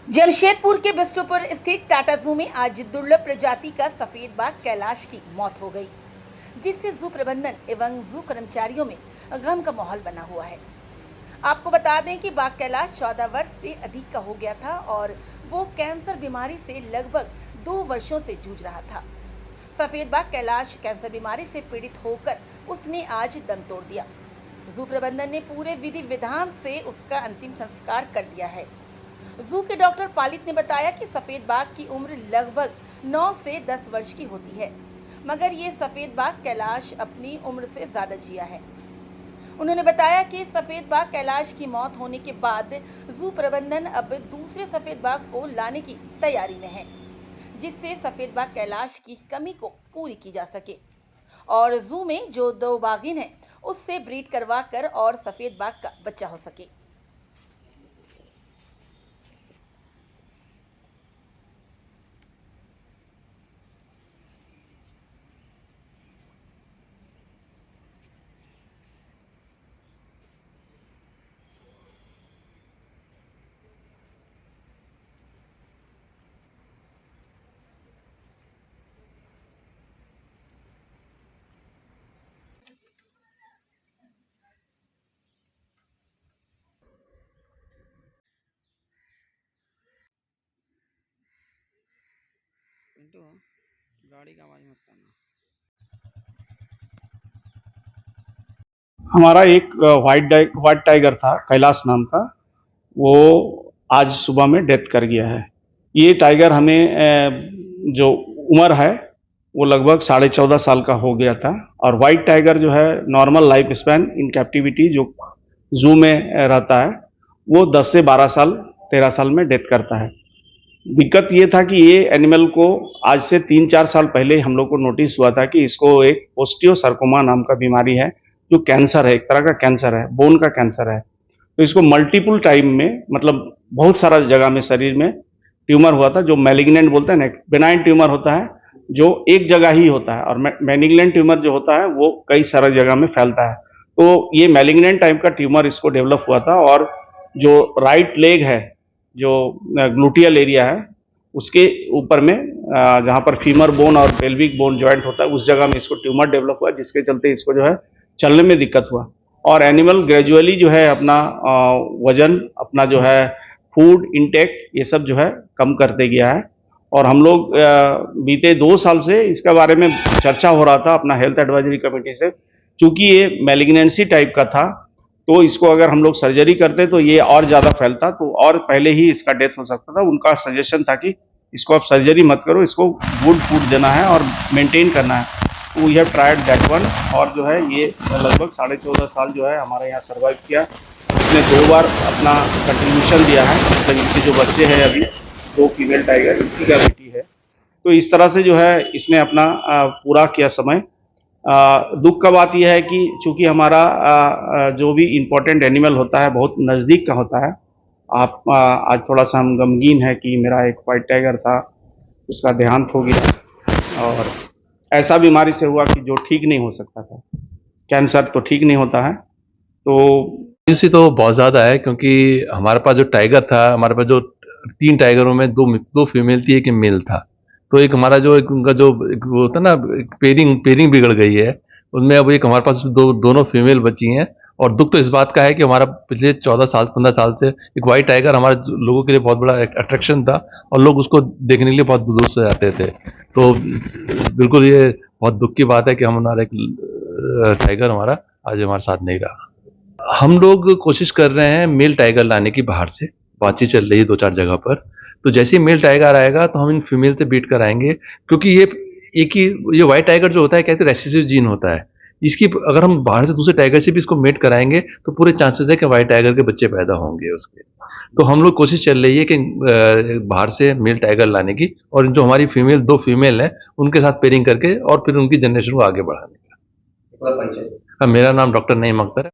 जमशेदपुर के बिष्टुपुर स्थित टाटा जू में आज दुर्लभ प्रजाति का सफेद बाघ कैलाश की मौत हो गई, जिससे जू प्रबंधन एवं जू कर्मचारियों में गम का माहौल बना हुआ है। आपको बता दें कि बाघ कैलाश 14 वर्ष से अधिक का हो गया था और वो कैंसर बीमारी से लगभग 2 वर्षों से जूझ रहा था। सफेद बाघ कैलाश कैंसर बीमारी से पीड़ित होकर उसने आज दम तोड़ दिया। जू प्रबंधन ने पूरे विधि विधान से उसका अंतिम संस्कार कर दिया है। जू के डॉक्टर पालित ने बताया कि सफेद बाघ की उम्र लगभग 9 से 10 वर्ष की होती है, मगर ये सफेद बाघ कैलाश अपनी उम्र से ज्यादा जिया है। उन्होंने बताया कि सफेद बाघ कैलाश की मौत होने के बाद जू प्रबंधन अब दूसरे सफेद बाघ को लाने की तैयारी में है, जिससे सफेद बाघ कैलाश की कमी को पूरी की जा सके और जू में जो 2 बाघिन हैं उससे ब्रीड करवा कर और सफेद बाघ का बच्चा हो सके। पिंटू, गाड़ी का आवाज मत करना। हमारा एक व्हाइट टाइगर था कैलाश नाम का, वो आज सुबह में डेथ कर गया है। ये टाइगर हमें जो उम्र है वो लगभग 14.5 साल का हो गया था और व्हाइट टाइगर जो है normal life span in captivity जो जू में रहता है वो 10 से 12 साल 13 साल में डेथ करता है। दिक्कत ये था कि ये एनिमल को आज से 3-4 साल पहले हम लोग को नोटिस हुआ था कि इसको एक ओस्टियोसार्कोमा नाम का बीमारी है, जो कैंसर है, एक तरह का कैंसर है, बोन का कैंसर है। तो इसको मल्टीपल टाइम में, मतलब बहुत सारा जगह में शरीर में ट्यूमर हुआ था, जो मैलिग्नेंट बोलते हैं ना, बेनाइन ट्यूमर होता है जो एक जगह ही होता है, और मैलिग्नेंट ट्यूमर जो होता है वो कई सारा जगह में फैलता है। तो ये मैलिग्नेंट टाइप का ट्यूमर इसको डेवलप हुआ था और जो राइट लेग है, जो ग्लूटियल एरिया है, उसके ऊपर में जहाँ पर फीमर बोन और पेल्विक बोन जॉइंट होता है उस जगह में इसको ट्यूमर डेवलप हुआ, जिसके चलते इसको जो है चलने में दिक्कत हुआ और एनिमल ग्रेजुअली जो है अपना वजन, अपना जो है फूड इनटेक, ये सब जो है कम करते गया है। और हम लोग बीते 2 साल से इसके बारे में चर्चा हो रहा था अपना हेल्थ एडवाइजरी कमेटी से। चूंकि ये मैलिग्नेंसी टाइप का था तो इसको अगर हम लोग सर्जरी करते तो ये और ज़्यादा फैलता, तो और पहले ही इसका डेथ हो सकता था। उनका सजेशन था कि इसको आप सर्जरी मत करो, इसको गुड फूड देना है और मेंटेन करना है। तो we have tried that one, और जो है ये लगभग 14.5 साल जो है हमारे यहाँ सर्वाइव किया। इसने 2 बार अपना कंट्रीब्यूशन दिया है, मतलब इसके जो बच्चे हैं अभी 2 फीमेल टाइगर इसी का बेटी है। तो इस तरह से जो है इसने अपना पूरा किया समय। दुख का बात यह है कि चूंकि हमारा जो भी इम्पोर्टेंट एनिमल होता है बहुत नज़दीक का होता है। आज थोड़ा सा हम गमगीन है कि मेरा एक व्हाइट टाइगर था, उसका देहांत हो गया और ऐसा बीमारी से हुआ कि जो ठीक नहीं हो सकता था। कैंसर तो ठीक नहीं होता है। तो इसी तो बहुत ज़्यादा है, क्योंकि हमारे पास जो टाइगर था, हमारे पास जो 3 टाइगरों में 2 फीमेल थी, 1 मेल था। तो एक हमारा जो एक उनका जो एक वो होता है ना, पेयरिंग बिगड़ गई है। उनमें अब एक हमारे पास दोनों फीमेल बची हैं। और दुःख तो इस बात का है कि हमारा पिछले 14 साल 15 साल से एक व्हाइट टाइगर हमारे लोगों के लिए बहुत बड़ा एक अट्रैक्शन था और लोग उसको देखने के लिए बहुत दूर से आते थे। तो बिल्कुल ये बहुत दुःख की बात है कि हमारा एक टाइगर हमारा आज हमारे साथ नहीं रहा। हम लोग कोशिश कर रहे हैं मेल टाइगर लाने की बाहर से, बातचीत चल रही है 2-4 जगह पर। तो जैसे ही मेल टाइगर आएगा तो हम इन फीमेल से बीट कराएंगे, क्योंकि ये व्हाइट टाइगर जो होता है कहते हैं रेसेसिव जीन होता है। इसकी अगर हम बाहर से दूसरे टाइगर से भी इसको मेट कराएंगे तो पूरे चांसेस है कि व्हाइट टाइगर के बच्चे पैदा होंगे उसके। तो हम लोग कोशिश चल रही है कि बाहर से मेल टाइगर लाने की, और जो हमारी 2 फीमेल हैं उनके साथ पेयरिंग करके और फिर उनकी जनरेशन को आगे बढ़ाने का। मेरा नाम डॉक्टर नईम अख्तर है।